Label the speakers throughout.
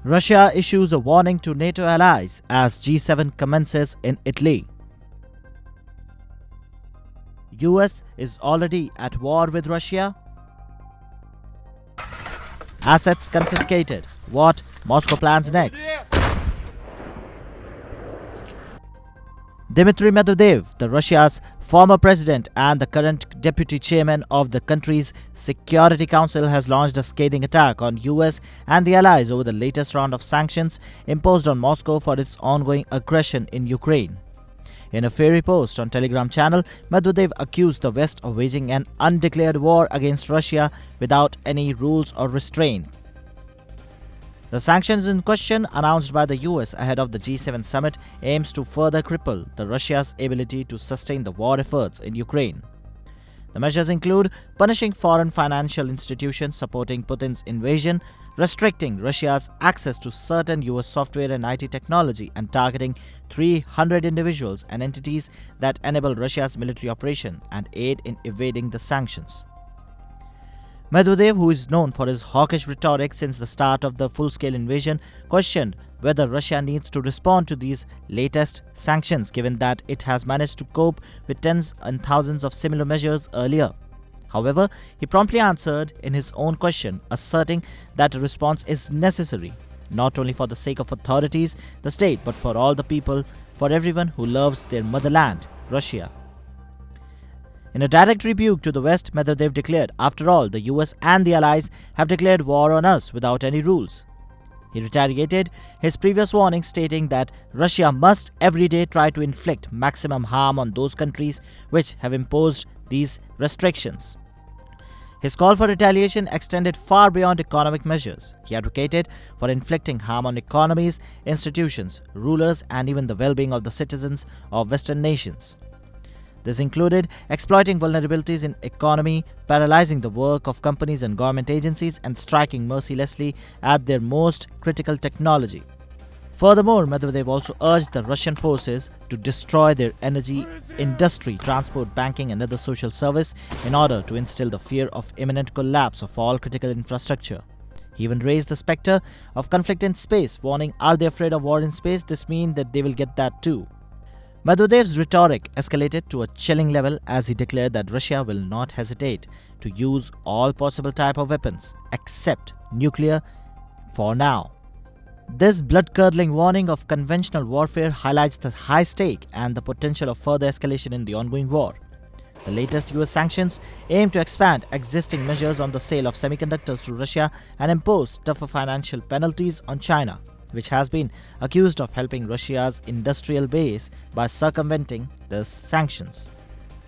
Speaker 1: Russia issues a warning to NATO allies as G7 commences in Italy. US is already at war with Russia. Assets confiscated. What Moscow plans next? Dmitry Medvedev, the Russia's former president and the current deputy chairman of the country's Security Council, has launched a scathing attack on US and the allies over the latest round of sanctions imposed on Moscow for its ongoing aggression in Ukraine. In a fiery post on Telegram channel, Medvedev accused the West of waging an undeclared war against Russia without any rules or restraint. The sanctions in question, announced by the US ahead of the G7 summit, aims to further cripple Russia's ability to sustain the war efforts in Ukraine. The measures include punishing foreign financial institutions supporting Putin's invasion, restricting Russia's access to certain US software and IT technology, and targeting 300 individuals and entities that enable Russia's military operation and aid in evading the sanctions. Medvedev, who is known for his hawkish rhetoric since the start of the full-scale invasion, questioned whether Russia needs to respond to these latest sanctions, given that it has managed to cope with tens and thousands of similar measures earlier. However, he promptly answered in his own question, asserting that a response is necessary, not only for the sake of authorities, the state, but for all the people, for everyone who loves their motherland, Russia. In a direct rebuke to the West, Medvedev declared, "After all, the US and the allies have declared war on us without any rules." He reiterated his previous warning, stating that Russia must every day try to inflict maximum harm on those countries which have imposed these restrictions. His call for retaliation extended far beyond economic measures. He advocated for inflicting harm on economies, institutions, rulers, and even the well-being of the citizens of Western nations. This included exploiting vulnerabilities in economy, paralyzing the work of companies and government agencies, and striking mercilessly at their most critical technology. Furthermore, Medvedev also urged the Russian forces to destroy their energy industry, transport, banking, and other social service in order to instill the fear of imminent collapse of all critical infrastructure. He even raised the specter of conflict in space, warning, "Are they afraid of war in space? This means that they will get that too." Medvedev's rhetoric escalated to a chilling level as he declared that Russia will not hesitate to use all possible type of weapons, except nuclear, for now. This blood-curdling warning of conventional warfare highlights the high stake and the potential of further escalation in the ongoing war. The latest US sanctions aim to expand existing measures on the sale of semiconductors to Russia and impose tougher financial penalties on China, which has been accused of helping Russia's industrial base by circumventing the sanctions.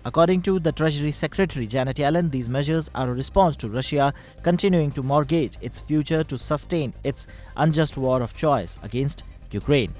Speaker 1: According to the Treasury Secretary Janet Yellen, these measures are a response to Russia continuing to mortgage its future to sustain its unjust war of choice against Ukraine.